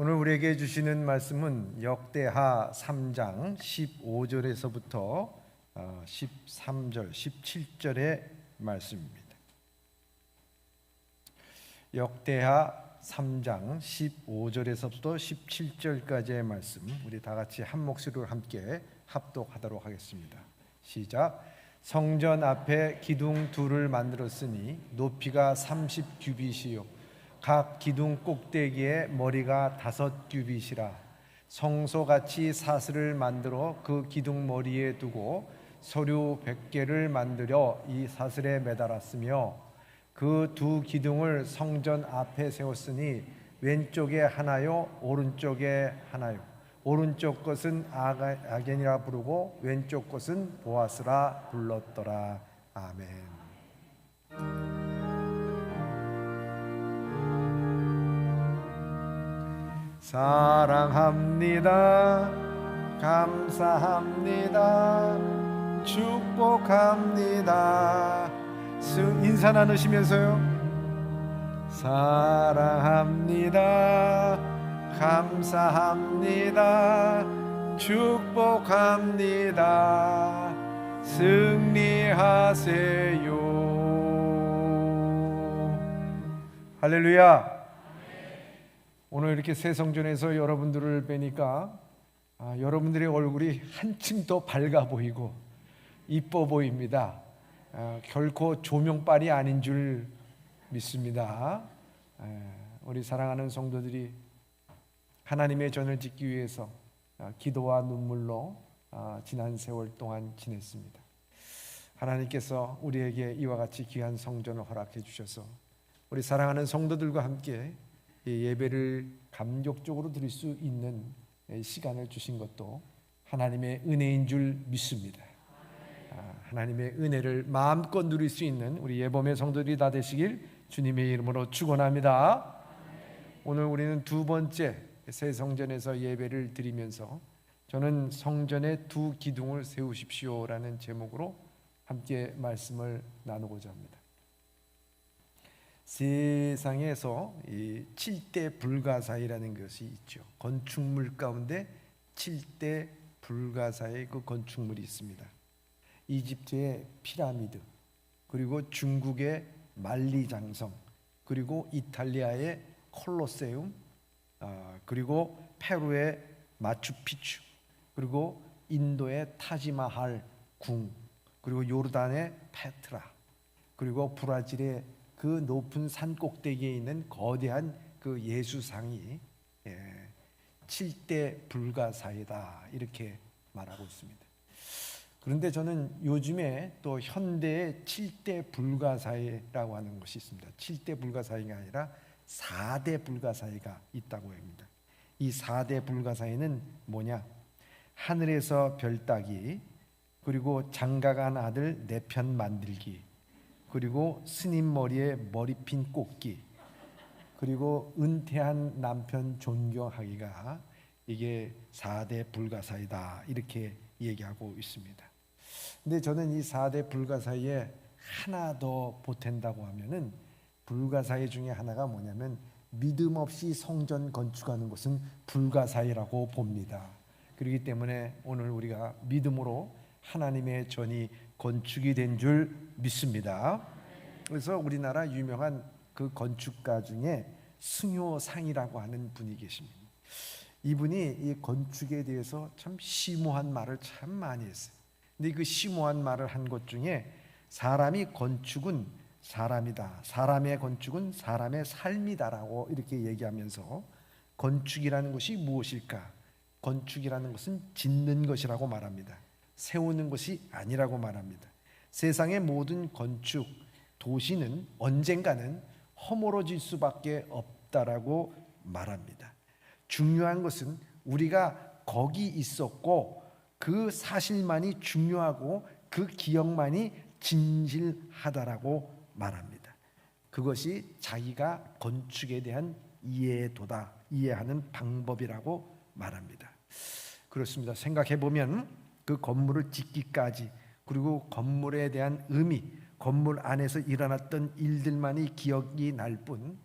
오늘 우리에게 주시는 말씀은 역대하 3장 15절에서부터 13절, 17절의 말씀입니다. 역대하 3장 15절에서부터 17절까지의 말씀, 우리 다 같이 한 목소리로 함께 합독하도록 하겠습니다. 시작. 성전 앞에 기둥 둘을 만들었으니 높이가 30규빗이요 각 기둥 꼭대기에 머리가 5규빗이라. 성소같이 사슬을 만들어 그 기둥 머리에 두고 서류 100개를 만들어 이 사슬에 매달았으며 그 두 기둥을 성전 앞에 세웠으니 왼쪽에 하나요 오른쪽에 하나요. 오른쪽 것은 아겐이라 부르고 왼쪽 것은 보아스라 불렀더라. 아멘. 사랑합니다. 감사합니다. 축복합니다. 인사 나누시면서요. 사랑합니다. 감사합니다. 축복합니다. 승리하세요. 할렐루야. 오늘 이렇게 새 성전에서 여러분들을 뵈니까 여러분들의 얼굴이 한층 더 밝아 보이고 이뻐 보입니다. 결코 조명빨이 아닌 줄 믿습니다. 우리 사랑하는 성도들이 하나님의 전을 짓기 위해서 기도와 눈물로 지난 세월 동안 지냈습니다. 하나님께서 우리에게 이와 같이 귀한 성전을 허락해 주셔서 우리 사랑하는 성도들과 함께 이 예배를 감격적으로 드릴 수 있는 시간을 주신 것도 하나님의 은혜인 줄 믿습니다. 하나님의 은혜를 마음껏 누릴 수 있는 우리 예범의 성도들이 다 되시길 주님의 이름으로 축원합니다. 오늘 우리는 두 번째 새 성전에서 예배를 드리면서 저는 성전의 두 기둥을 세우십시오라는 제목으로 함께 말씀을 나누고자 합니다. 세상에서 이 7대 불가사의라는 것이 있죠. 건축물 가운데 7대 불가사의 그 건축물이 있습니다. 이집트의 피라미드, 그리고 중국의 만리장성, 그리고 이탈리아의 콜로세움, 그리고 페루의 마추픽추, 그리고 인도의 타지마할 궁, 그리고 요르단의 페트라, 그리고 브라질의 그 높은 산 꼭대기에 있는 거대한 그 예수상이 7대 불가사의다 이렇게 말하고 있습니다. 그런데 저는 요즘에 또 현대의 7대 불가사의라고 하는 것이 있습니다. 7대 불가사의가 아니라 4대 불가사의가 있다고 합니다. 이 4대 불가사의는 뭐냐? 하늘에서 별 따기, 그리고 장가간 아들 내 편 만들기, 그리고 스님 머리에 머리핀 꽂기, 그리고 은퇴한 남편 존경하기가 이게 4대 불가사의다 이렇게 얘기하고 있습니다. 근데 저는 이 4대 불가사의에 하나 더 보탠다고 하면은 불가사의 중에 하나가 뭐냐면 믿음 없이 성전 건축하는 것은 불가사의라고 봅니다. 그렇기 때문에 오늘 우리가 믿음으로 하나님의 전이 건축이 된 줄 믿습니다. 그래서 우리나라 유명한 그 건축가 중에 승효상이라고 하는 분이 계십니다. 이분이 이 건축에 대해서 참 심오한 말을 참 많이 했어요. 근데 그 심오한 말을 한 것 중에 사람이 건축은 사람이다, 사람의 건축은 사람의 삶이다라고 이렇게 얘기하면서 건축이라는 것이 무엇일까? 건축이라는 것은 짓는 것이라고 말합니다. 세우는 것이 아니라고 말합니다. 세상의 모든 건축, 도시는 언젠가는 허물어질 수밖에 없다라고 말합니다. 중요한 것은 우리가 거기 있었고 그 사실만이 중요하고 그 기억만이 진실하다라고 말합니다. 그것이 자기가 건축에 대한 이해도다, 이해하는 방법이라고 말합니다. 그렇습니다. 생각해 보면 그 건물을 짓기까지, 그리고 건물에 대한 의미, 건물 안에서 일어났던 일들만이 기억이 날 뿐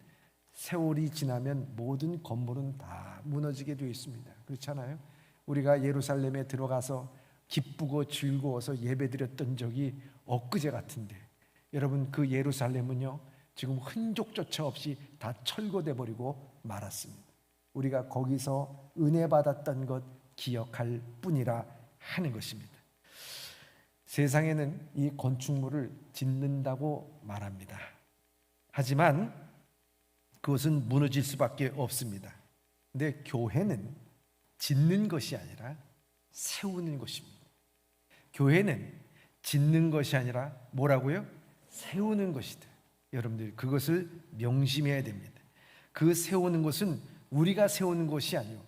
세월이 지나면 모든 건물은 다 무너지게 되어 있습니다. 그렇잖아요? 우리가 예루살렘에 들어가서 기쁘고 즐거워서 예배드렸던 적이 엊그제 같은데, 여러분, 그 예루살렘은요 지금 흔적조차 없이 다 철거돼 버리고 말았습니다. 우리가 거기서 은혜 받았던 것 기억할 뿐이라 하는 것입니다. 세상에는 이 건축물을 짓는다고 말합니다. 하지만 그것은 무너질 수밖에 없습니다. 근데 교회는 짓는 것이 아니라 세우는 것입니다. 교회는 짓는 것이 아니라 뭐라고요? 세우는 것이다. 여러분들 그것을 명심해야 됩니다. 그 세우는 것은 우리가 세우는 것이 아니요,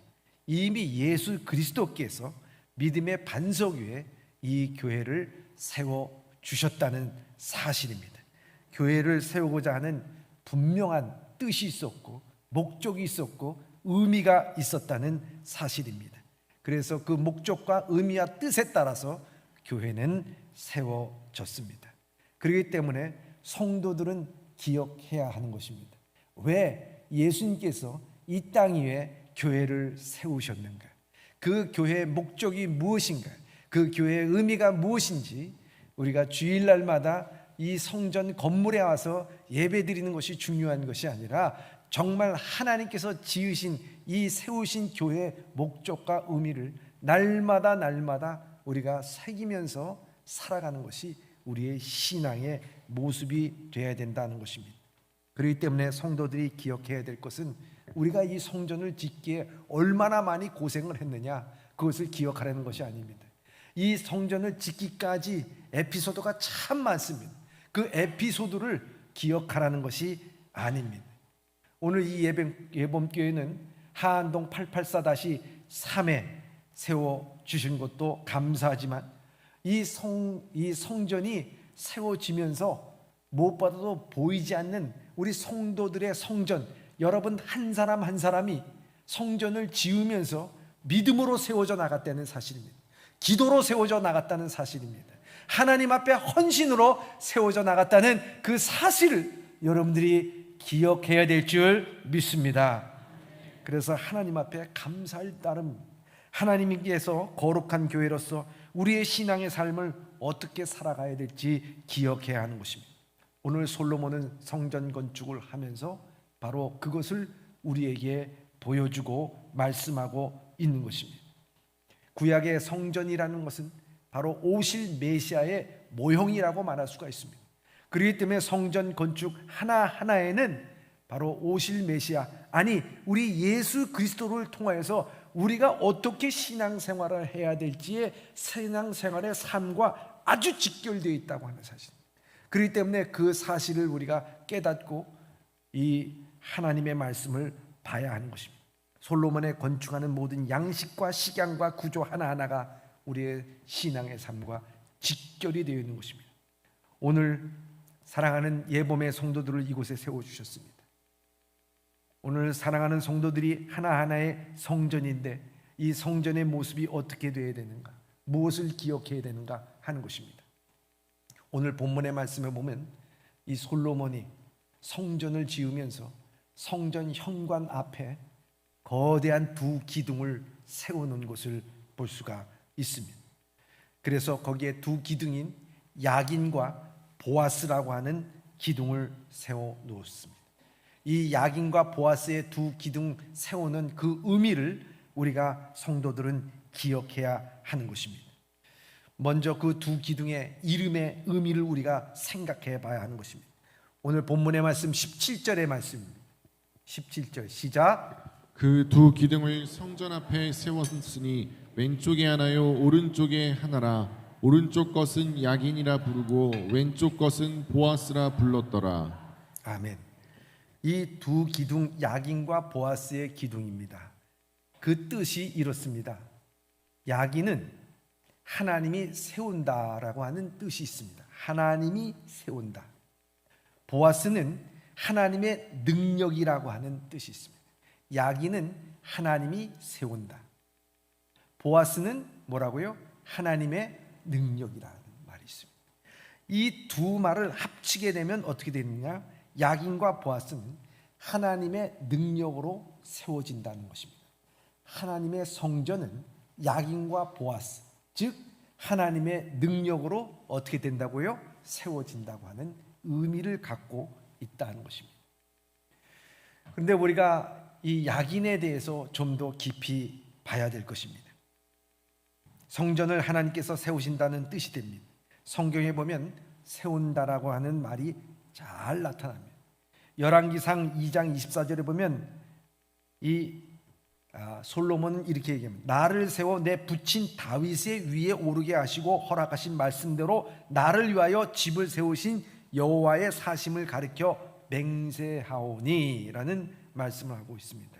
이미 예수 그리스도께서 믿음의 반석 위에 이 교회를 세워 주셨다는 사실입니다. 교회를 세우고자 하는 분명한 뜻이 있었고 목적이 있었고 의미가 있었다는 사실입니다. 그래서 그 목적과 의미와 뜻에 따라서 교회는 세워졌습니다. 그렇기 때문에 성도들은 기억해야 하는 것입니다. 왜 예수님께서 이 땅 위에 교회를 세우셨는가? 그 교회의 목적이 무엇인가? 그 교회의 의미가 무엇인지 우리가 주일날마다 이 성전 건물에 와서 예배드리는 것이 중요한 것이 아니라 정말 하나님께서 지으신 이 세우신 교회의 목적과 의미를 날마다 우리가 새기면서 살아가는 것이 우리의 신앙의 모습이 되어야 된다는 것입니다. 그렇기 때문에 성도들이 기억해야 될 것은 우리가 이 성전을 짓기에 얼마나 많이 고생을 했느냐, 그것을 기억하라는 것이 아닙니다. 이 성전을 짓기까지 에피소드가 참 많습니다. 그 에피소드를 기억하라는 것이 아닙니다. 오늘 이 예범교회는 하안동 884-3에 세워주신 것도 감사하지만 이 성전이 세워지면서 무엇보다도 보이지 않는 우리 성도들의 성전, 여러분 한 사람 한 사람이 성전을 지으면서 믿음으로 세워져 나갔다는 사실입니다. 기도로 세워져 나갔다는 사실입니다. 하나님 앞에 헌신으로 세워져 나갔다는 그 사실을 여러분들이 기억해야 될 줄 믿습니다. 그래서 하나님 앞에 감사할 따름 하나님께서 거룩한 교회로서 우리의 신앙의 삶을 어떻게 살아가야 될지 기억해야 하는 것입니다. 오늘 솔로몬은 성전 건축을 하면서 바로 그것을 우리에게 보여주고 말씀하고 있는 것입니다. 구약의 성전이라는 것은 바로 오실 메시아의 모형이라고 말할 수가 있습니다. 그렇기 때문에 성전 건축 하나하나에는 바로 오실 메시아, 아니 우리 예수 그리스도를 통하여서 우리가 어떻게 신앙생활을 해야 될지의 신앙생활의 삶과 아주 직결되어 있다고 하는 사실. 그렇기 때문에 그 사실을 우리가 깨닫고 이 하나님의 말씀을 봐야 하는 것입니다. 솔로몬의 건축하는 모든 양식과 식양과 구조 하나하나가 우리의 신앙의 삶과 직결이 되어 있는 것입니다. 오늘 사랑하는 예범의 성도들을 이곳에 세워주셨습니다. 오늘 사랑하는 성도들이 하나하나의 성전인데 이 성전의 모습이 어떻게 되어야 되는가, 무엇을 기억해야 되는가 하는 것입니다. 오늘 본문의 말씀에 보면 이 솔로몬이 성전을 지으면서 성전 현관 앞에 거대한 두 기둥을 세워놓은 것을 볼 수가 있습니다. 그래서 거기에 두 기둥인 야긴과 보아스라고 하는 기둥을 세워놓았습니다. 이 야긴과 보아스의 두 기둥 세우는 그 의미를 우리가 성도들은 기억해야 하는 것입니다. 먼저 그 두 기둥의 이름의 의미를 우리가 생각해 봐야 하는 것입니다. 오늘 본문의 말씀 17절의 말씀입니다. 17절 시작. 그 두 기둥을 성전 앞에 세웠으니 왼쪽에 하나요 오른쪽에 하나라. 오른쪽 것은 야긴이라 부르고 왼쪽 것은 보아스라 불렀더라. 아멘. 이 두 기둥 야긴과 보아스의 기둥입니다. 그 뜻이 이렇습니다. 야긴은 하나님이 세운다라고 하는 뜻이 있습니다. 하나님이 세운다. 보아스는 하나님의 능력이라고 하는 뜻이 있습니다. 야긴은 하나님이 세운다. 보아스는 뭐라고요? 하나님의 능력이라는 말이 있습니다. 이 두 말을 합치게 되면 어떻게 되느냐? 야긴과 보아스는 하나님의 능력으로 세워진다는 것입니다. 하나님의 성전은 야긴과 보아스, 즉 하나님의 능력으로 어떻게 된다고요? 세워진다고 하는 의미를 갖고 있다는 것입니다. 그런데 우리가 이 야긴에 대해서 좀 더 깊이 봐야 될 것입니다. 성전을 하나님께서 세우신다는 뜻이 됩니다. 성경에 보면 세운다라고 하는 말이 잘 나타납니다. 열왕기상 2장 24절에 보면 솔로몬은 이렇게 얘기합니다. 나를 세워 내 부친 다윗의 위에 오르게 하시고 허락하신 말씀대로 나를 위하여 집을 세우신 여호와의 사심을 가리켜 맹세하오니 라는 말씀을 하고 있습니다.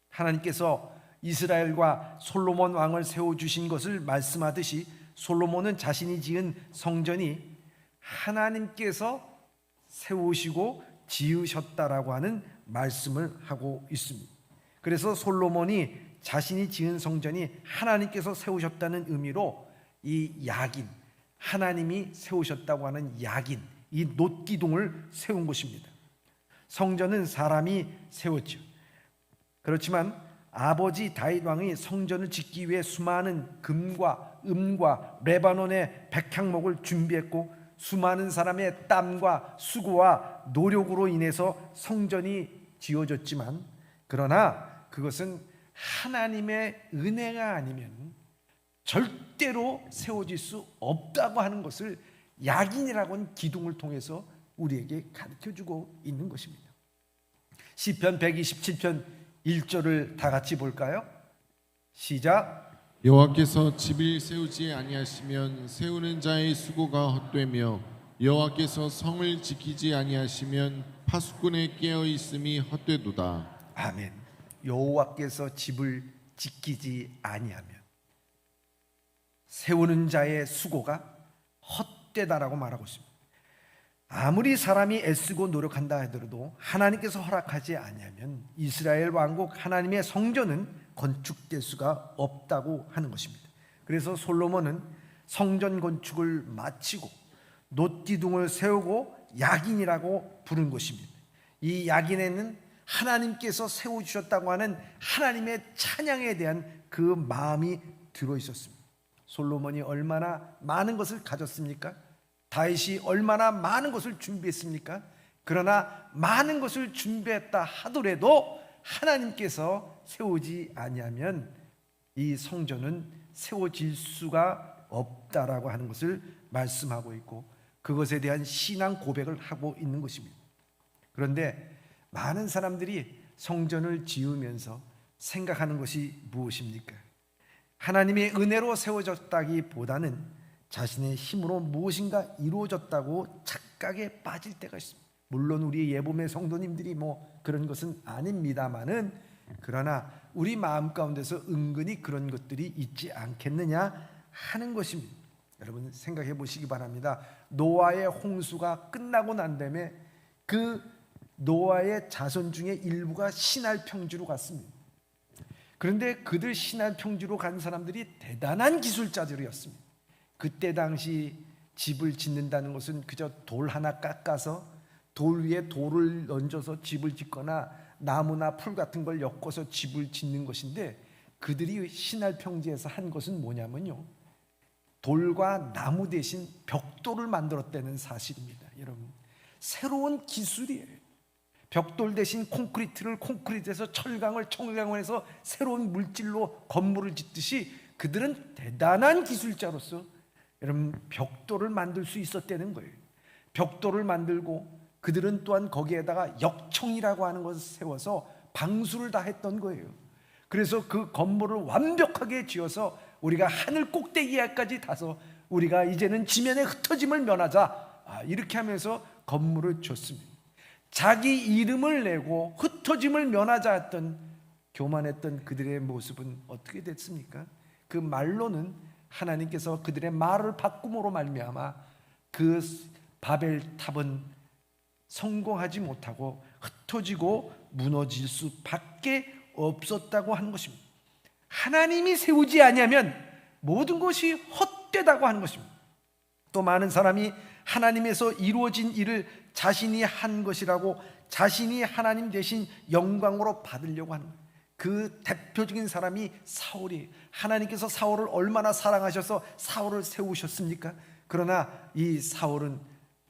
하나님께서 이스라엘과 솔로몬 왕을 세워주신 것을 말씀하듯이 솔로몬은 자신이 지은 성전이 하나님께서 세우시고 지으셨다라고 하는 말씀을 하고 있습니다. 그래서 솔로몬이 자신이 지은 성전이 하나님께서 세우셨다는 의미로 이 야긴, 하나님이 세우셨다고 하는 야긴, 이 놋기둥을 세운 것입니다. 성전은 사람이 세웠죠. 그렇지만 아버지 다윗 왕이 성전을 짓기 위해 수많은 금과 은과 레바논의 백향목을 준비했고 수많은 사람의 땀과 수고와 노력으로 인해서 성전이 지어졌지만, 그러나 그것은 하나님의 은혜가 아니면 절대로 세워질 수 없다고 하는 것을 야긴이라고 하는 기둥을 통해서 우리에게 가르쳐주고 있는 것입니다. 시편 127편 1절을 다 같이 볼까요? 시작. 여호와께서 집을 세우지 아니하시면 세우는 자의 수고가 헛되며 여호와께서 성을 지키지 아니하시면 파수꾼의 깨어 있음이 헛되도다. 아멘. 여호와께서 집을 지키지 아니하면 세우는 자의 수고가 헛되다라고 말하고 있습니다. 아무리 사람이 애쓰고 노력한다 하더라도 하나님께서 허락하지 아니하면 이스라엘 왕국 하나님의 성전은 건축될 수가 없다고 하는 것입니다. 그래서 솔로몬은 성전 건축을 마치고 놋기둥을 세우고 야긴이라고 부른 것입니다. 이 야긴에는 하나님께서 세워주셨다고 하는 하나님의 찬양에 대한 그 마음이 들어있었습니다. 솔로몬이 얼마나 많은 것을 가졌습니까? 다윗이 얼마나 많은 것을 준비했습니까? 그러나 많은 것을 준비했다 하더라도 하나님께서 세우지 아니하면 이 성전은 세워질 수가 없다라고 하는 것을 말씀하고 있고, 그것에 대한 신앙 고백을 하고 있는 것입니다. 그런데 많은 사람들이 성전을 지으면서 생각하는 것이 무엇입니까? 하나님의 은혜로 세워졌다기보다는 자신의 힘으로 무엇인가 이루어졌다고 착각에 빠질 때가 있습니다. 물론 우리 예보의 성도님들이 그런 것은 아닙니다만은, 그러나 우리 마음 가운데서 은근히 그런 것들이 있지 않겠느냐 하는 것입니다. 여러분 생각해 보시기 바랍니다. 노아의 홍수가 끝나고 난 다음에 그 노아의 자손 중에 일부가 신할 평지로 갔습니다. 그런데 그들 신할 평지로 간 사람들이 대단한 기술자들이었습니다. 그때 당시 집을 짓는다는 것은 그저 돌 하나 깎아서 돌 위에 돌을 얹어서 집을 짓거나 나무나 풀 같은 걸 엮어서 집을 짓는 것인데, 그들이 신할 평지에서 한 것은 뭐냐면요, 돌과 나무 대신 벽돌을 만들었다는 사실입니다. 여러분, 새로운 기술이에요. 벽돌 대신 콘크리트를 콘크리트에서 철강을 해서 새로운 물질로 건물을 짓듯이 그들은 대단한 기술자로서 여러분 벽돌을 만들 수 있었다는 거예요. 벽돌을 만들고 그들은 또한 거기에다가 역청이라고 하는 것을 세워서 방수를 다 했던 거예요. 그래서 그 건물을 완벽하게 지어서 우리가 하늘 꼭대기에까지 타서 우리가 이제는 지면의 흩어짐을 면하자, 이렇게 하면서 건물을 줬습니다. 자기 이름을 내고 흩어짐을 면하자 했던 교만했던 그들의 모습은 어떻게 됐습니까? 그 말로는 하나님께서 그들의 말을 바꿈으로 말미암아 그 바벨탑은 성공하지 못하고 흩어지고 무너질 수밖에 없었다고 하는 것입니다. 하나님이 세우지 아니하면 모든 것이 헛되다고 하는 것입니다. 또 많은 사람이 하나님에서 이루어진 일을 자신이 한 것이라고 자신이 하나님 대신 영광으로 받으려고 하는 그 대표적인 사람이 사울이에요. 하나님께서 사울을 얼마나 사랑하셔서 사울을 세우셨습니까? 그러나 이 사울은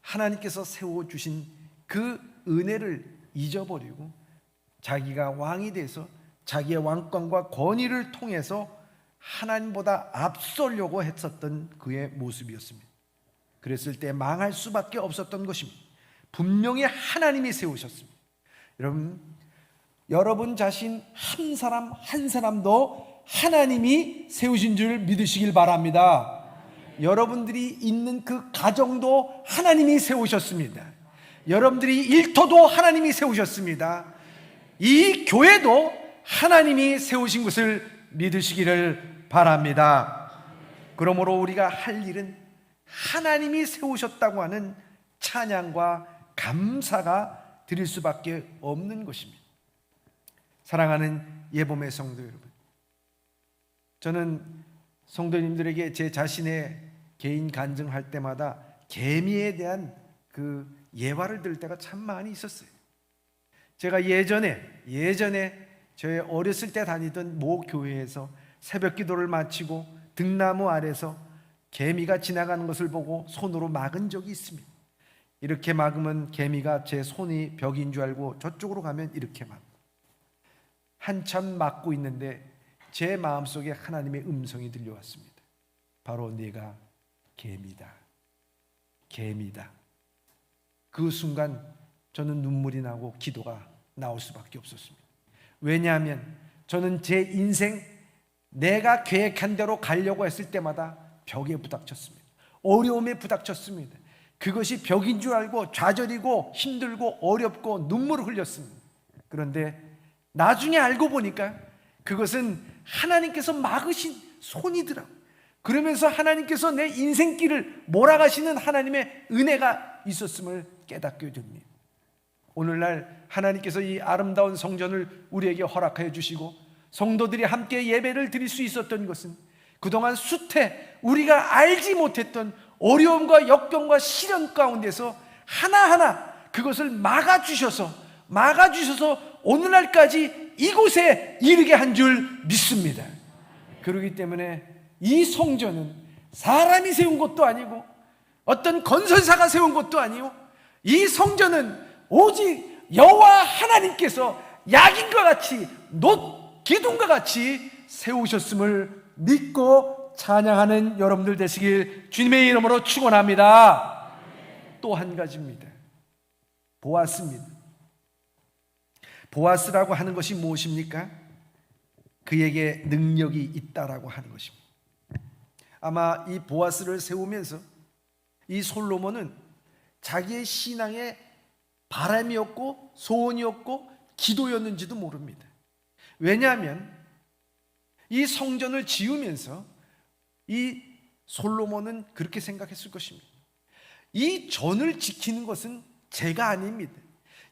하나님께서 세워주신 그 은혜를 잊어버리고 자기가 왕이 돼서 자기의 왕권과 권위를 통해서 하나님보다 앞서려고 했었던 그의 모습이었습니다. 그랬을 때 망할 수밖에 없었던 것입니다. 분명히 하나님이 세우셨습니다. 여러분 자신 한 사람 한 사람도 하나님이 세우신 줄 믿으시길 바랍니다. 여러분들이 있는 그 가정도 하나님이 세우셨습니다. 여러분들이 일터도 하나님이 세우셨습니다. 이 교회도 하나님이 세우신 것을 믿으시기를 바랍니다. 그러므로 우리가 할 일은 하나님이 세우셨다고 하는 찬양과 감사가 드릴 수밖에 없는 것입니다. 사랑하는 예봄의 성도 여러분, 저는 성도님들에게 제 자신의 개인 간증할 때마다 개미에 대한 그 예화를 들을 때가 참 많이 있었어요. 제가 예전에 저의 어렸을 때 다니던 모 교회에서 새벽 기도를 마치고 등나무 아래서 개미가 지나가는 것을 보고 손으로 막은 적이 있습니다. 이렇게 막으면 개미가 제 손이 벽인 줄 알고 저쪽으로 가면 이렇게 막 한참 막고 있는데 제 마음속에 하나님의 음성이 들려왔습니다. 바로 네가 개미다. 개미다. 그 순간 저는 눈물이 나고 기도가 나올 수밖에 없었습니다. 왜냐하면 저는 제 인생 내가 계획한 대로 가려고 했을 때마다 벽에 부닥쳤습니다. 어려움에 부닥쳤습니다. 그것이 벽인 줄 알고 좌절이고 힘들고 어렵고 눈물을 흘렸습니다. 그런데 나중에 알고 보니까 그것은 하나님께서 막으신 손이더라고요. 그러면서 하나님께서 내 인생길을 몰아가시는 하나님의 은혜가 있었음을 깨닫게 됩니다. 오늘날 하나님께서 이 아름다운 성전을 우리에게 허락하여 주시고 성도들이 함께 예배를 드릴 수 있었던 것은 그동안 수태 우리가 알지 못했던 어려움과 역경과 시련 가운데서 하나하나 그것을 막아주셔서 오늘날까지 이곳에 이르게 한 줄 믿습니다. 그렇기 때문에 이 성전은 사람이 세운 것도 아니고 어떤 건설사가 세운 것도 아니고 이 성전은 오직 여호와 하나님께서 약인과 같이 기둥과 같이 세우셨음을 믿고 찬양하는 여러분들 되시길 주님의 이름으로 축원합니다. 또 한 가지입니다. 보아스입니다. 보아스라고 하는 것이 무엇입니까? 그에게 능력이 있다라고 하는 것입니다. 아마 이 보아스를 세우면서 이 솔로몬은 자기의 신앙의 바람이었고 소원이었고 기도였는지도 모릅니다. 왜냐하면 이 성전을 지으면서 이 솔로몬은 그렇게 생각했을 것입니다. 이 전을 지키는 것은 제가 아닙니다.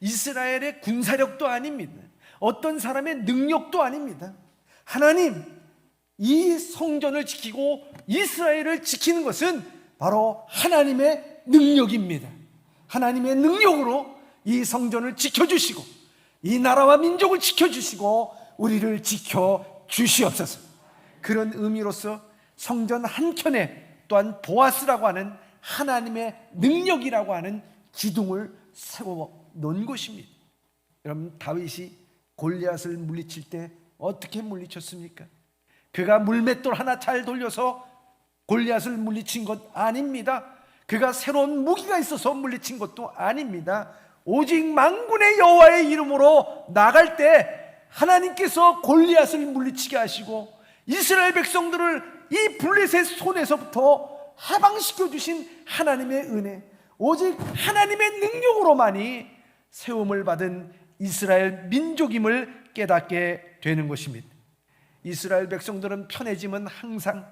이스라엘의 군사력도 아닙니다. 어떤 사람의 능력도 아닙니다. 하나님, 이 성전을 지키고 이스라엘을 지키는 것은 바로 하나님의 능력입니다. 하나님의 능력으로 이 성전을 지켜주시고 이 나라와 민족을 지켜주시고 우리를 지켜주시옵소서. 그런 의미로서 성전 한켠에 또한 보아스라고 하는 하나님의 능력이라고 하는 기둥을 세워 놓은 것입니다. 여러분, 다윗이 골리앗을 물리칠 때 어떻게 물리쳤습니까? 그가 물맷돌 하나 잘 돌려서 골리앗을 물리친 것 아닙니다. 그가 새로운 무기가 있어서 물리친 것도 아닙니다. 오직 만군의 여호와의 이름으로 나갈 때 하나님께서 골리앗을 물리치게 하시고 이스라엘 백성들을 이 블레셋 손에서부터 해방시켜 주신 하나님의 은혜, 오직 하나님의 능력으로만이 세움을 받은 이스라엘 민족임을 깨닫게 되는 것입니다. 이스라엘 백성들은 편해지면 항상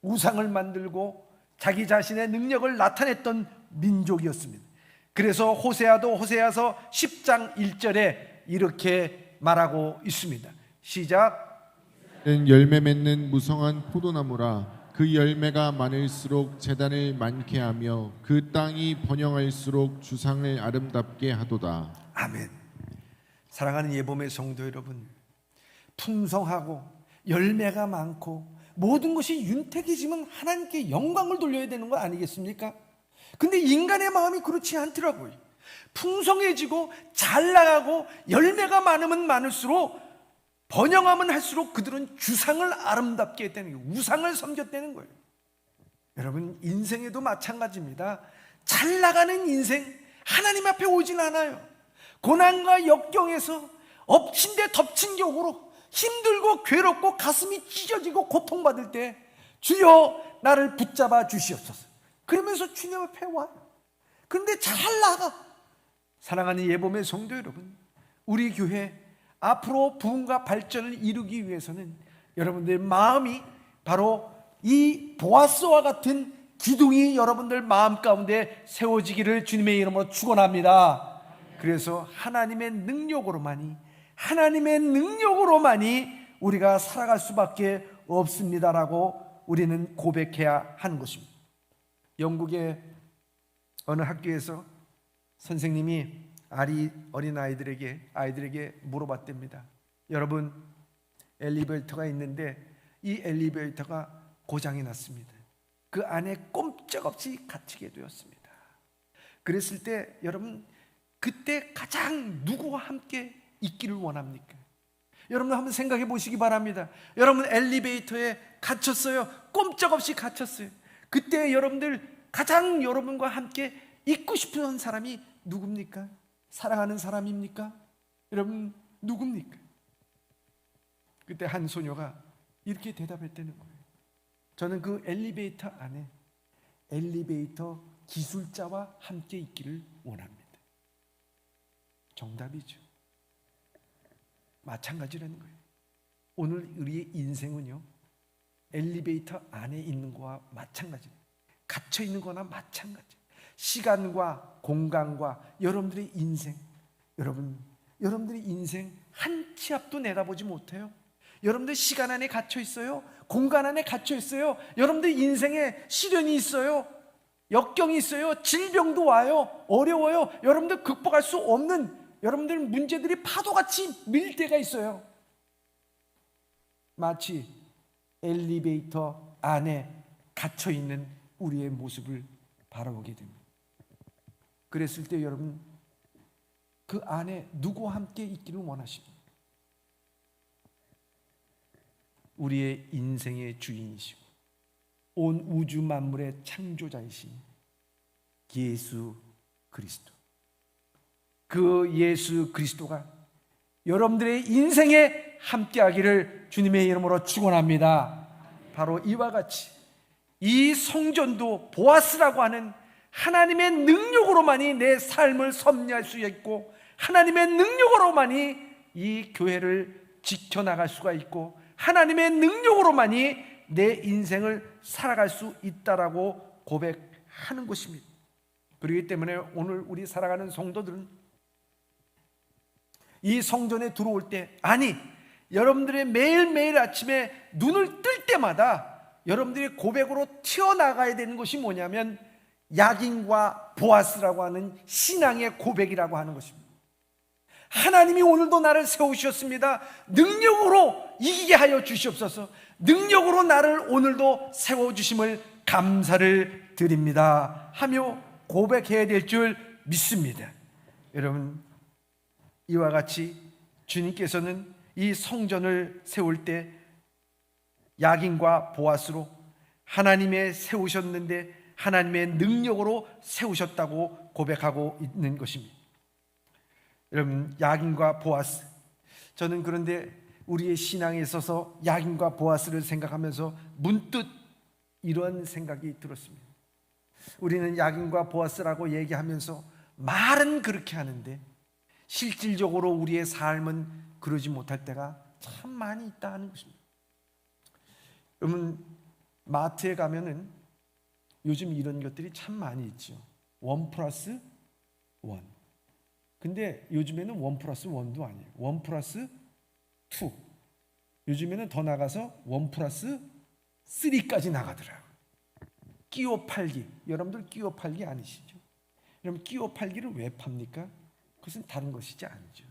우상을 만들고 자기 자신의 능력을 나타냈던 민족이었습니다. 그래서 호세아도 호세아서 10장 1절에 이렇게 말하고 있습니다. 시작. 열매 맺는 무성한 포도나무라. 그 열매가 많을수록 재단을 많게 하며 그 땅이 번영할수록 주상을 아름답게 하도다. 아멘. 사랑하는 예봄의 성도 여러분, 풍성하고 열매가 많고 모든 것이 윤택해지면 하나님께 영광을 돌려야 되는 거 아니겠습니까? 근데 인간의 마음이 그렇지 않더라고요. 풍성해지고 잘 나가고 열매가 많으면 많을수록, 번영하면 할수록 그들은 주상을 아름답게 했다는 거예요. 우상을 섬겼다는 거예요. 여러분, 인생에도 마찬가지입니다. 잘 나가는 인생 하나님 앞에 오진 않아요. 고난과 역경에서 엎친 데 덮친 격으로 힘들고 괴롭고 가슴이 찢어지고 고통받을 때 주여 나를 붙잡아 주시옵소서, 그러면서 주님 앞에 와요. 그런데 잘 나가. 사랑하는 예봄의 성도 여러분, 우리 교회 앞으로 부흥과 발전을 이루기 위해서는 여러분들 마음이 바로 이 보아스와 같은 기둥이 여러분들 마음 가운데 세워지기를 주님의 이름으로 축원합니다. 그래서 하나님의 능력으로만이 우리가 살아갈 수밖에 없습니다라고 우리는 고백해야 하는 것입니다. 영국의 어느 학교에서 선생님이 어린 아이들에게 물어봤답니다. 여러분, 엘리베이터가 있는데 이 엘리베이터가 고장이 났습니다. 그 안에 꼼짝없이 갇히게 되었습니다. 그랬을 때 여러분, 그때 가장 누구와 함께 있기를 원합니까? 여러분 한번 생각해 보시기 바랍니다. 여러분 엘리베이터에 갇혔어요. 꼼짝없이 갇혔어요. 그때 여러분들 가장 여러분과 함께 있고 싶은 사람이 누굽니까? 사랑하는 사람입니까? 여러분 누굽니까? 그때 한 소녀가 이렇게 대답했다는 거예요. 저는 그 엘리베이터 안에 엘리베이터 기술자와 함께 있기를 원합니다. 정답이죠. 마찬가지라는 거예요. 오늘 우리의 인생은요, 엘리베이터 안에 있는 거와 마찬가지예요. 갇혀 있는 거나 마찬가지예요. 시간과 공간과 여러분들의 인생, 여러분들의 인생 한 치 앞도 내다보지 못해요. 여러분들 시간 안에 갇혀 있어요. 공간 안에 갇혀 있어요. 여러분들 인생에 시련이 있어요. 역경이 있어요. 질병도 와요. 어려워요. 여러분들 극복할 수 없는 여러분들 문제들이 파도같이 밀 때가 있어요. 마치 엘리베이터 안에 갇혀 있는 우리의 모습을 바라보게 됩니다. 그랬을 때 여러분, 그 안에 누구와 함께 있기를 원하십니까? 우리의 인생의 주인이시고 온 우주 만물의 창조자이신 예수 그리스도, 그 예수 그리스도가 여러분들의 인생에 함께하기를 주님의 이름으로 축원합니다. 바로 이와 같이 이 성전도 보아스라고 하는 하나님의 능력으로만이 내 삶을 섭리할 수 있고, 하나님의 능력으로만이 이 교회를 지켜나갈 수가 있고, 하나님의 능력으로만이 내 인생을 살아갈 수 있다라고 고백하는 것입니다. 그렇기 때문에 오늘 우리 살아가는 성도들은 이 성전에 들어올 때, 아니 여러분들의 매일매일 아침에 눈을 뜰 때마다 여러분들의 고백으로 튀어나가야 되는 것이 뭐냐면 야긴과 보아스라고 하는 신앙의 고백이라고 하는 것입니다. 하나님이 오늘도 나를 세우셨습니다. 능력으로 이기게 하여 주시옵소서. 능력으로 나를 오늘도 세워주심을 감사를 드립니다 하며 고백해야 될 줄 믿습니다. 여러분, 이와 같이 주님께서는 이 성전을 세울 때 야긴과 보아스로 하나님의 세우셨는데 하나님의 능력으로 세우셨다고 고백하고 있는 것입니다. 여러분, 야긴과 보아스, 저는 그런데 우리의 신앙에 있어서 야긴과 보아스를 생각하면서 문득 이런 생각이 들었습니다. 우리는 야긴과 보아스라고 얘기하면서 말은 그렇게 하는데 실질적으로 우리의 삶은 그러지 못할 때가 참 많이 있다 하는 것입니다. 여러분, 마트에 가면은 요즘 이런 것들이 참 많이 있죠. 1+1. 근데 요즘에는 1+1도 아니에요. 1+2. 요즘에는 더 나가서 1+3까지 나가더라고요. 끼워 팔기. 여러분들 끼워 팔기 아니시죠? 여러분, 끼워 팔기를 왜 팝니까? 그것은 다른 것이지 않죠.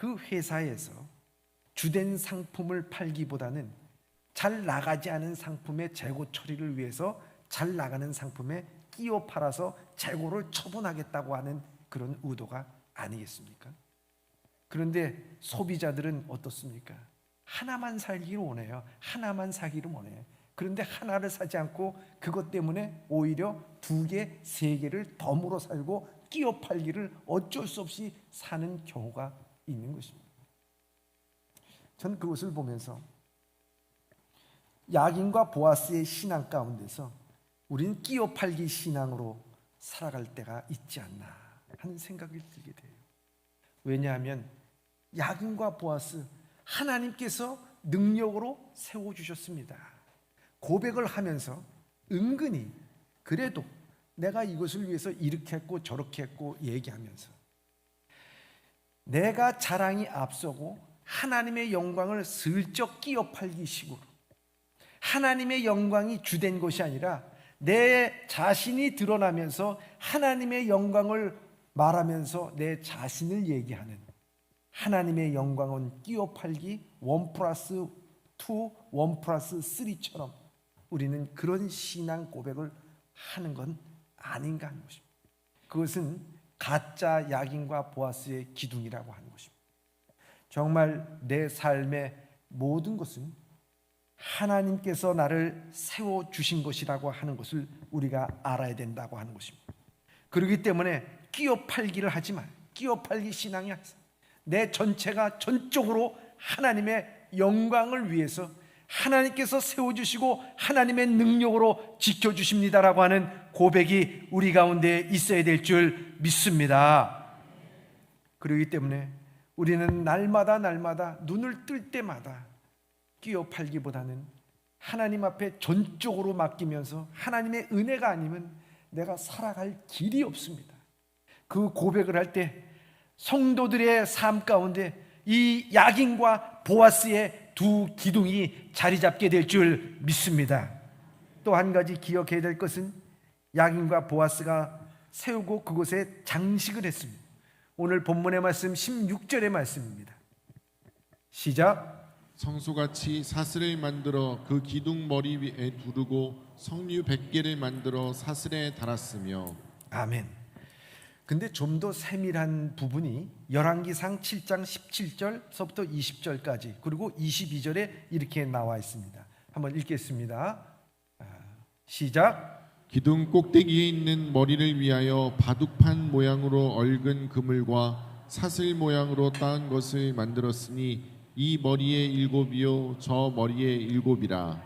그 회사에서 주된 상품을 팔기보다는 잘 나가지 않은 상품의 재고 처리를 위해서 잘 나가는 상품에 끼워 팔아서 재고를 처분하겠다고 하는 그런 의도가 아니겠습니까? 그런데 소비자들은 어떻습니까? 하나만 살기를 원해요. 하나만 사기를 원해요. 그런데 하나를 사지 않고 그것 때문에 오히려 2개, 3개를 덤으로 살고 끼워 팔기를 어쩔 수 없이 사는 경우가 있는 것입니다. 전 그것을 보면서 야긴과 보아스의 신앙 가운데서 우리는 끼워 팔기 신앙으로 살아갈 때가 있지 않나 하는 생각이 들게 돼요. 왜냐하면 야긴과 보아스, 하나님께서 능력으로 세워주셨습니다. 고백을 하면서 은근히 그래도 내가 이것을 위해서 이렇게 했고 저렇게 했고 얘기하면서 내가 자랑이 앞서고 하나님의 영광을 슬쩍 끼워 팔기 식으로, 하나님의 영광이 주된 것이 아니라 내 자신이 드러나면서 하나님의 영광을 말하면서 내 자신을 얘기하는, 하나님의 영광은 끼워 팔기 1+2, 1+3처럼 우리는 그런 신앙 고백을 하는 건 아닌가 하는 것입니다. 그것은 가짜 야긴과 보아스의 기둥이라고 하는 것입니다. 정말 내 삶의 모든 것은 하나님께서 나를 세워주신 것이라고 하는 것을 우리가 알아야 된다고 하는 것입니다. 그렇기 때문에 끼워 팔기를 하지 마. 끼워 팔기 신앙이 아니라 내 전체가 전적으로 하나님의 영광을 위해서 하나님께서 세워주시고 하나님의 능력으로 지켜주십니다라고 하는 고백이 우리 가운데 있어야 될 줄 믿습니다. 그렇기 때문에 우리는 날마다 눈을 뜰 때마다 끼워 팔기보다는 하나님 앞에 전적으로 맡기면서 하나님의 은혜가 아니면 내가 살아갈 길이 없습니다. 그 고백을 할 때 성도들의 삶 가운데 이 야긴과 보아스의 2 기둥이 자리 잡게 될 줄 믿습니다. 또 한 가지 기억해야 될 것은 야긴과 보아스가 세우고 그곳에 장식을 했습니다. 오늘 본문의 말씀 16절의 말씀입니다. 시작. 성소같이 사슬을 만들어 그 기둥 머리 위에 두르고 석류 100개를 만들어 사슬에 달았으며. 아멘. 근데 좀 더 세밀한 부분이 열왕기상 7장 17절서부터 20절까지 그리고 22절에 이렇게 나와 있습니다. 한번 읽겠습니다. 시작. 기둥 꼭대기에 있는 머리를 위하여 바둑판 모양으로 얽은 그물과 사슬 모양으로 따은 것을 만들었으니 이 머리에 7이요 저 머리에 7이라.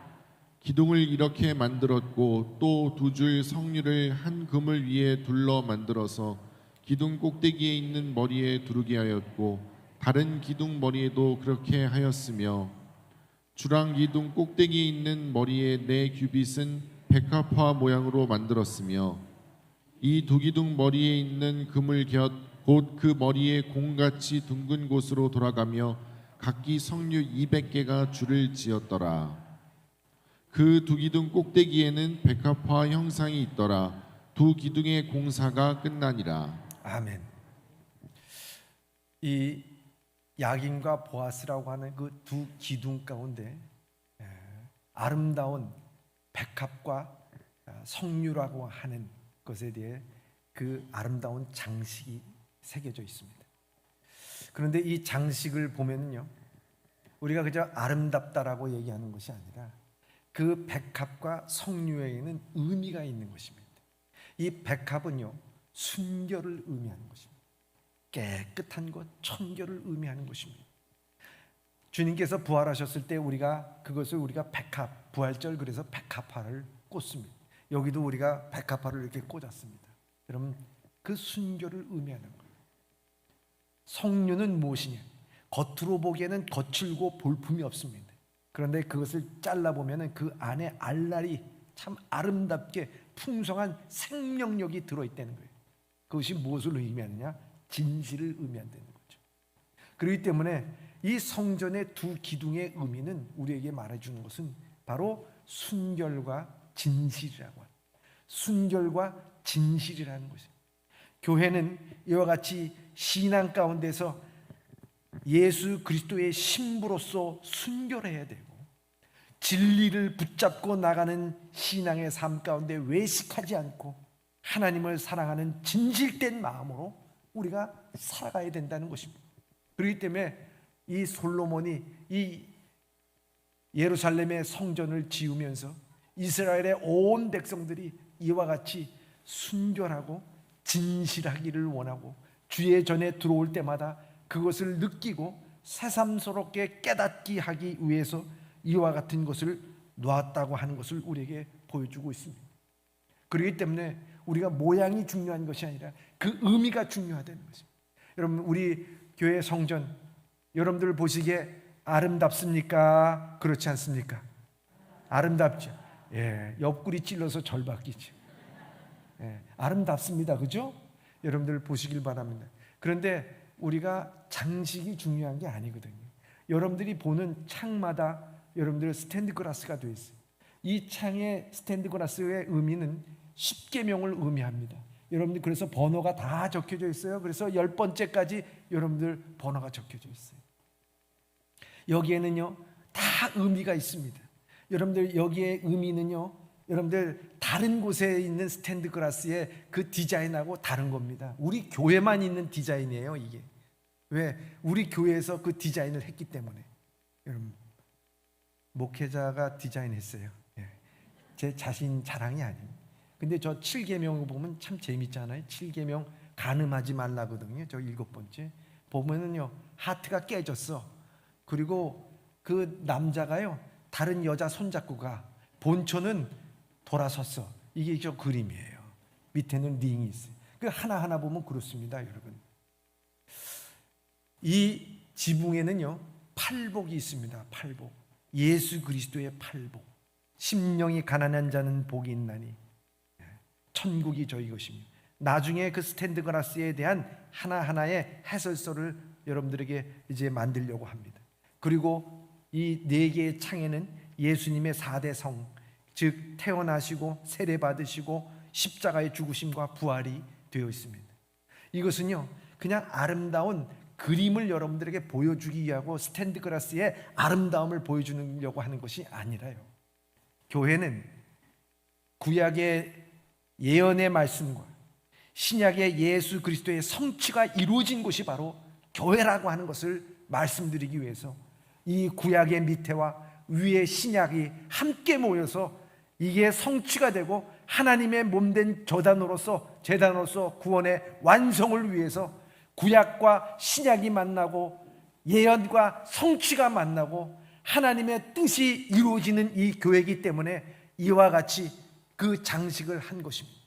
기둥을 이렇게 만들었고 또 2줄 석류를 한 그물 위에 둘러 만들어서 기둥 꼭대기에 있는 머리에 두르게 하였고 다른 기둥 머리에도 그렇게 하였으며 주랑 기둥 꼭대기에 있는 머리에 4규빗은 백합화 모양으로 만들었으며 이 2 기둥 머리에 있는 그물 곁 곧 그 머리에 공같이 둥근 곳으로 돌아가며 각기 석류 200개가 줄을 지었더라. 그 2 기둥 꼭대기에는 백합화 형상이 있더라. 2 기둥의 공사가 끝나니라. 아멘. 이 야긴과 보아스라고 하는 그 2 기둥 가운데 아름다운 백합과 석류라고 하는 것에 대해 그 아름다운 장식이 새겨져 있습니다. 그런데 이 장식을 보면요, 우리가 그저 아름답다라고 얘기하는 것이 아니라 그 백합과 석류에는 의미가 있는 것입니다. 이 백합은요, 순결을 의미하는 것입니다. 깨끗한 것, 청결을 의미하는 것입니다. 주님께서 부활하셨을 때 그것을 우리가 백합, 부활절 그래서 백합화를 꽂습니다. 여기도 우리가 백합화를 이렇게 꽂았습니다. 여러분, 그 순결을 의미하는 거예요. 석류는 무엇이냐? 겉으로 보기에는 거칠고 볼품이 없습니다. 그런데 그것을 잘라보면 그 안에 알알이 참 아름답게 풍성한 생명력이 들어있다는 거예요. 그것이 무엇을 의미하느냐? 진실을 의미한다는 거죠. 그렇기 때문에 이 성전의 2 기둥의 의미는 우리에게 말해주는 것은 바로 순결과 진실이라고 합니다. 순결과 진실이라는 것입니다. 교회는 이와 같이 신앙 가운데서 예수 그리스도의 신부로서 순결해야 되고, 진리를 붙잡고 나가는 신앙의 삶 가운데 외식하지 않고 하나님을 사랑하는 진실된 마음으로 우리가 살아가야 된다는 것입니다. 그렇기 때문에 이 솔로몬이 이 예루살렘의 성전을 지으면서 이스라엘의 온 백성들이 이와 같이 순결하고 진실하기를 원하고, 주의 전에 들어올 때마다 그것을 느끼고 새삼스럽게 깨닫게 하기 위해서 이와 같은 것을 놓았다고 하는 것을 우리에게 보여주고 있습니다. 그렇기 때문에 우리가 모양이 중요한 것이 아니라 그 의미가 중요하다는 것입니다. 여러분, 우리 교회 성전 여러분들 보시기에 아름답습니까? 그렇지 않습니까? 아름답죠. 옆구리 찔러서 절 바뀌죠. 아름답습니다. 그죠? 여러분들 보시길 바랍니다. 그런데 우리가 장식이 중요한 게 아니거든요. 여러분들이 보는 창마다 여러분들 스탠드 글라스가 되어 있어요. 이 창의 스탠드 글라스의 의미는 10계명을 의미합니다. 여러분들 그래서 번호가 다 적혀져 있어요. 그래서 10번째까지 여러분들 번호가 적혀져 있어요. 여기에는요 다 의미가 있습니다. 여러분들 여기에 의미는요, 여러분들 다른 곳에 있는 스탠드 글라스의 그 디자인하고 다른 겁니다. 우리 교회만 있는 디자인이에요. 이게 왜? 우리 교회에서 그 디자인을 했기 때문에. 여러분, 목회자가 디자인했어요. 제 자신 자랑이 아닙니다. 근데 저 7계명 보면 참 재밌잖아요. 7계명 간음하지 말라거든요. 저 7번째 보면은요 하트가 깨졌어. 그리고 그 남자가요 다른 여자 손잡고 가. 본초는 돌아섰어. 이게 저 그림이에요. 밑에는 링이 있어요. 그 하나하나 보면 그렇습니다. 여러분, 이 지붕에는요 팔복이 있습니다. 팔복, 예수 그리스도의 팔복. 심령이 가난한 자는 복이 있나니 천국이 저희 것입니다. 나중에 그 스탠드 글라스에 대한 하나하나의 해설서를 여러분들에게 이제 만들려고 합니다. 그리고 이 4개의 창에는 예수님의 4대 성, 즉 태어나시고 세례 받으시고 십자가의 죽으심과 부활이 되어 있습니다. 이것은요 그냥 아름다운 그림을 여러분들에게 보여주기 위하고 스탠드 글라스의 아름다움을 보여주려고 하는 것이 아니라요, 교회는 구약의 예언의 말씀과 신약의 예수 그리스도의 성취가 이루어진 곳이 바로 교회라고 하는 것을 말씀드리기 위해서 이 구약의 밑에와 위의 신약이 함께 모여서 이게 성취가 되고 하나님의 몸된 제단으로서 구원의 완성을 위해서 구약과 신약이 만나고 예언과 성취가 만나고 하나님의 뜻이 이루어지는 이 교회이기 때문에 이와 같이 그 장식을 한 것입니다.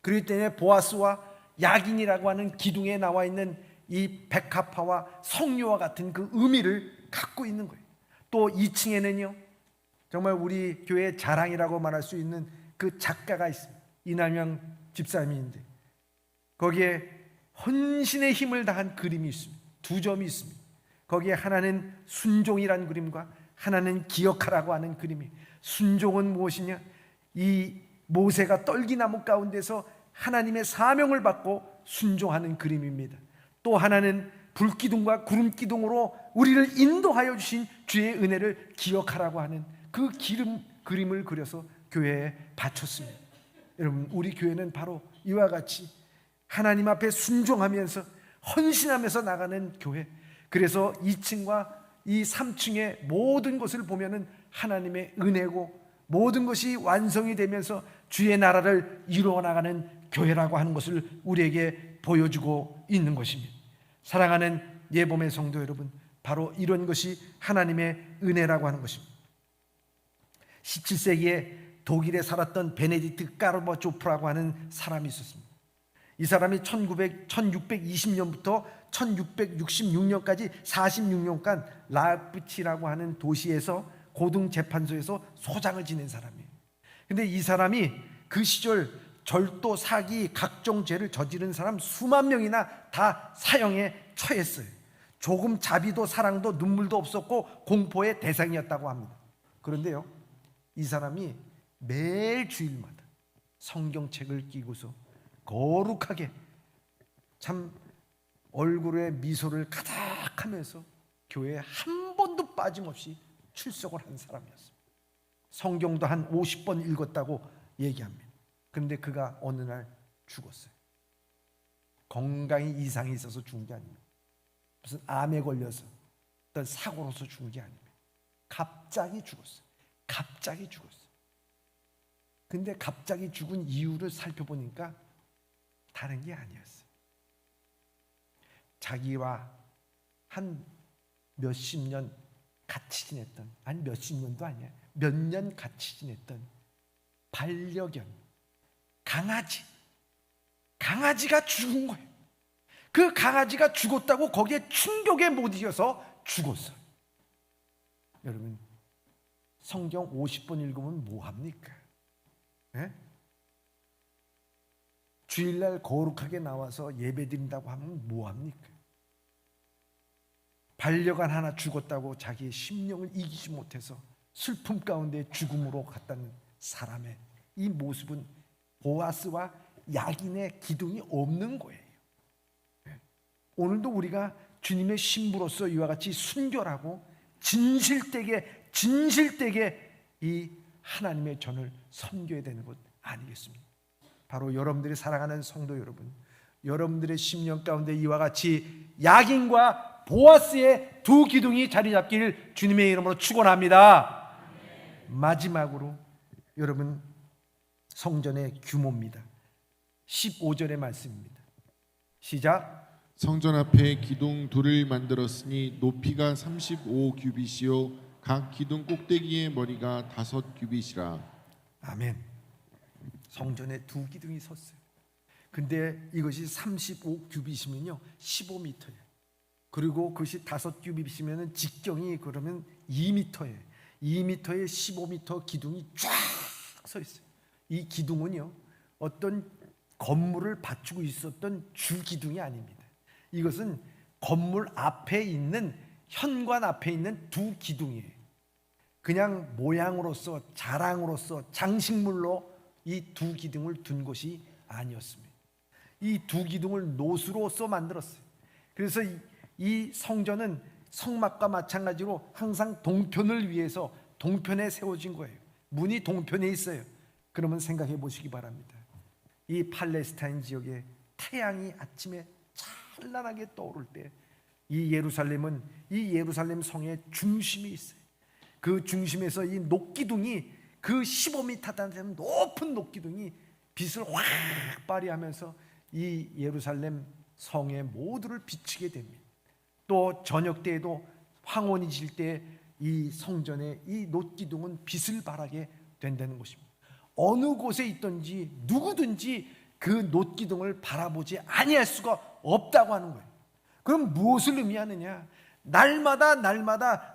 그렇기 때문에 보아스와 야긴이라고 하는 기둥에 나와 있는 이 백합화와 성류와 같은 그 의미를 갖고 있는 거예요. 또 2층에는요 정말 우리 교회의 자랑이라고 말할 수 있는 그 작가가 있습니다. 이남영 집사님인데 거기에 헌신의 힘을 다한 그림이 있습니다. 2점이 있습니다. 거기에 하나는 순종이라는 그림과 하나는 기억하라고 하는 그림이. 순종은 무엇이냐? 이 모세가 떨기나무 가운데서 하나님의 사명을 받고 순종하는 그림입니다. 또 하나는 불기둥과 구름기둥으로 우리를 인도하여 주신 주의 은혜를 기억하라고 하는 그 그림을 그려서 교회에 바쳤습니다. 여러분, 우리 교회는 바로 이와 같이 하나님 앞에 순종하면서 헌신하면서 나가는 교회. 그래서 2층과 이 3층의 모든 것을 보면은 하나님의 은혜고 모든 것이 완성이 되면서 주의 나라를 이루어 나가는 교회라고 하는 것을 우리에게 보여주고 있는 것입니다. 사랑하는 예봄의 성도 여러분, 바로 이런 것이 하나님의 은혜라고 하는 것입니다. 17세기에 독일에 살았던 베네딕트 까르바초프라고 하는 사람이 있었습니다. 이 사람이 1620년부터 1666년까지 46년간 라이프치히라고 하는 도시에서 고등재판소에서 소장을 지낸 사람이에요. 근데 이 사람이 그 시절 절도, 사기, 각종 죄를 저지른 사람 수만 명이나 다 사형에 처했어요. 조금 자비도 사랑도 눈물도 없었고 공포의 대상이었다고 합니다. 그런데요, 이 사람이 매일 주일마다 성경책을 끼고서 거룩하게 참 얼굴에 미소를 가득하면서 교회에 한 번도 빠짐없이 출석을 한 사람이었습니다. 성경도 한 50번 읽었다고 얘기합니다. 그런데 그가 어느 날 죽었어요. 건강에 이상이 있어서 죽은 게 아닙니다. 무슨 암에 걸려서 어떤 사고로서 죽은 게 아닙니다. 갑자기 죽었어요. 갑자기 죽었어요. 근데 갑자기 죽은 이유를 살펴보니까 다른 게 아니었어요. 자기와 한 몇십 년 같이 지냈던, 아니 몇십 년도 아니야, 몇 년 같이 지냈던 반려견 강아지가 죽은 거예요. 그 강아지가 죽었다고 거기에 충격에 못 이겨서 죽었어요. 여러분, 성경 50번 읽으면 뭐 합니까? 예? 주일날 거룩하게 나와서 예배 드린다고 하면 뭐 합니까? 반려견 하나 죽었다고 자기의 심령을 이기지 못해서 슬픔 가운데 죽음으로 갔다는 사람의 이 모습은 보아스와 야긴의 기둥이 없는 거예요. 오늘도 우리가 주님의 신부로서 이와 같이 순결하고 진실되게 이 하나님의 전을 섬겨야 되는 것 아니겠습니까? 바로 여러분들이 사랑하는 성도 여러분, 여러분들의 심령 가운데 이와 같이 야긴과 보아스의 두 기둥이 자리 잡기를 주님의 이름으로 축원합니다. 마지막으로 여러분, 성전의 규모입니다. 15절의 말씀입니다. 시작. 성전 앞에 기둥 둘을 만들었으니 높이가 35규빗이요 각 기둥 꼭대기의 머리가 5규빗이라. 아멘. 성전에 두 기둥이 섰어요. 근데 이것이 35규빗이면요 15m예요. 그리고 그것이 5규빗이면 직경이 그러면 2m예요. 2m에 15m 기둥이 쫙 서 있어요. 이 기둥은요 어떤 건물을 받치고 있었던 주 기둥이 아닙니다. 이것은 건물 앞에 있는, 현관 앞에 있는 두 기둥이에요. 그냥 모양으로서, 자랑으로서, 장식물로 이 두 기둥을 둔 것이 아니었습니다. 이 두 기둥을 노수로서 만들었어요. 그래서 이 성전은 성막과 마찬가지로 항상 동편을 위해서 동편에 세워진 거예요. 문이 동편에 있어요. 그러면 생각해 보시기 바랍니다. 이 팔레스타인 지역에 태양이 아침에 찬란하게 떠오를 때 이 예루살렘은 이 예루살렘 성의 중심에 있어요. 그 중심에서 이 녹기둥이, 그 15m 되는 높은 녹기둥이 빛을 확 발휘하면서 이 예루살렘 성의 모두를 비추게 됩니다. 또 저녁 때에도 황혼이 질 때 이 성전의 이 녹기둥은 빛을 발하게 된다는 것입니다. 어느 곳에 있든지 누구든지 그 녹기둥을 바라보지 아니할 수가 없다고 하는 거예요. 그럼 무엇을 의미하느냐? 날마다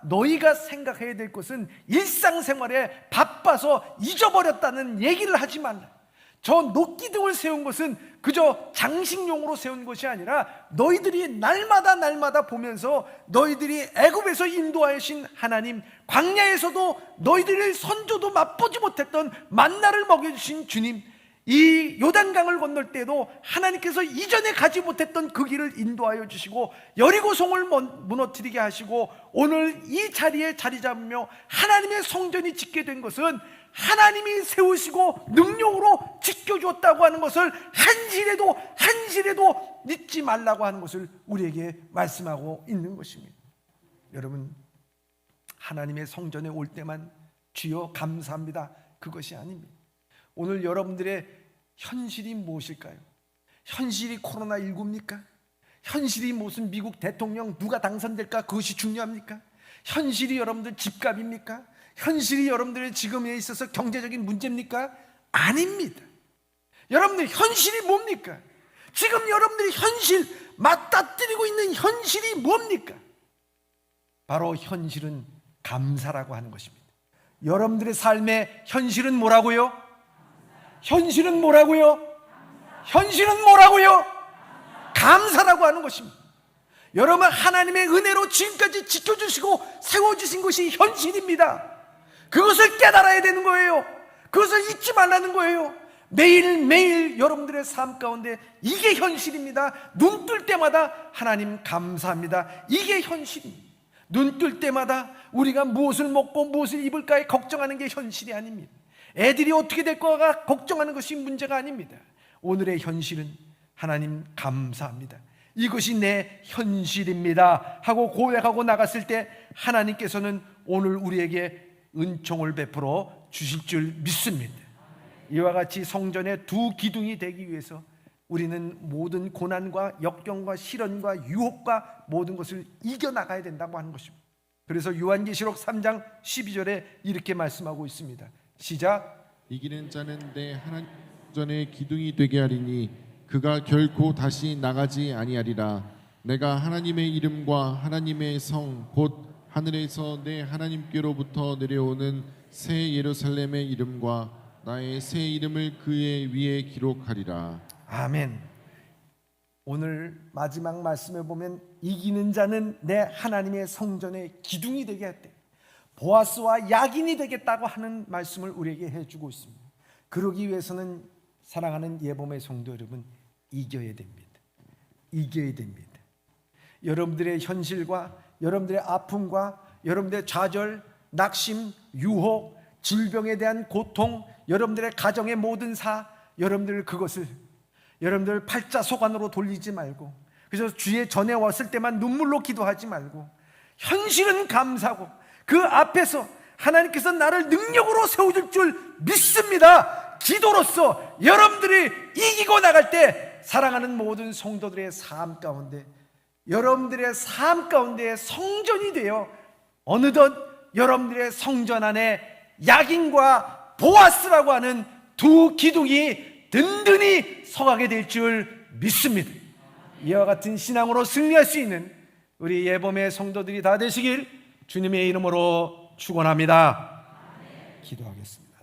너희가 생각해야 될 것은 일상생활에 바빠서 잊어버렸다는 얘기를 하지 말라. 저 녹기둥을 세운 것은 그저 장식용으로 세운 것이 아니라 너희들이 날마다 보면서 너희들이 애굽에서 인도하신 하나님, 광야에서도 너희들의 선조도 맛보지 못했던 만나를 먹여주신 주님, 이 요단강을 건널 때도 하나님께서 이전에 가지 못했던 그 길을 인도하여 주시고 여리고성을 무너뜨리게 하시고 오늘 이 자리에 자리 잡으며 하나님의 성전이 짓게 된 것은 하나님이 세우시고 능력으로 지켜주었다고 하는 것을 한시라도 잊지 말라고 하는 것을 우리에게 말씀하고 있는 것입니다. 여러분, 하나님의 성전에 올 때만 주여 감사합니다, 그것이 아닙니다. 오늘 여러분들의 현실이 무엇일까요? 현실이 코로나19입니까? 현실이 무슨 미국 대통령 누가 당선될까 그것이 중요합니까? 현실이 여러분들 집값입니까? 현실이 여러분들의 지금에 있어서 경제적인 문제입니까? 아닙니다. 여러분들 현실이 뭡니까? 지금 여러분들이 현실 맞닥뜨리고 있는 현실이 뭡니까? 바로 현실은 감사라고 하는 것입니다. 여러분들의 삶의 현실은 뭐라고요? 현실은 뭐라고요? 현실은 뭐라고요? 감사라고 하는 것입니다. 여러분, 하나님의 은혜로 지금까지 지켜주시고 세워주신 것이 현실입니다. 그것을 깨달아야 되는 거예요. 그것을 잊지 말라는 거예요. 매일매일 여러분들의 삶 가운데 이게 현실입니다. 눈 뜰 때마다 하나님 감사합니다, 이게 현실입니다. 눈 뜰 때마다 우리가 무엇을 먹고 무엇을 입을까에 걱정하는 게 현실이 아닙니다. 애들이 어떻게 될 거가 걱정하는 것이 문제가 아닙니다. 오늘의 현실은 하나님 감사합니다. 이것이 내 현실입니다 하고 고백하고 나갔을 때 하나님께서는 오늘 우리에게 은총을 베풀어 주실 줄 믿습니다. 이와 같이 성전의 두 기둥이 되기 위해서 우리는 모든 고난과 역경과 시련과 유혹과 모든 것을 이겨나가야 된다고 하는 것입니다. 그래서 요한계시록 3장 12절에 이렇게 말씀하고 있습니다. 시작. 이기는 자는 내 하나님 전의 기둥이 되게 하리니 그가 결코 다시 나가지 아니하리라. 내가 하나님의 이름과 하나님의 성 곧 하늘에서 내 하나님께로부터 내려오는 새 예루살렘의 이름과 나의 새 이름을 그의 위에 기록하리라. 아멘. 오늘 마지막 말씀에 보면 이기는 자는 내 하나님의 성전의 기둥이 되게 할때 보아스와 야긴이 되겠다고 하는 말씀을 우리에게 해주고 있습니다. 그러기 위해서는 사랑하는 예범의 성도 여러분, 이겨야 됩니다. 이겨야 됩니다. 여러분들의 현실과 여러분들의 아픔과 여러분들의 좌절, 낙심, 유혹, 질병에 대한 고통, 여러분들의 가정의 모든 여러분들 그것을 여러분들 팔자소관으로 돌리지 말고, 그래서 주의 전에 왔을 때만 눈물로 기도하지 말고 현실은 감사하고 그 앞에서 하나님께서 나를 능력으로 세워줄 줄 믿습니다. 기도로서 여러분들이 이기고 나갈 때 사랑하는 모든 성도들의 삶 가운데, 여러분들의 삶 가운데 성전이 되어 어느덧 여러분들의 성전 안에 야긴과 보아스라고 하는 두 기둥이 든든히 서가게 될 줄 믿습니다. 이와 같은 신앙으로 승리할 수 있는 우리 예범의 성도들이 다 되시길 주님의 이름으로 축원합니다. 기도하겠습니다.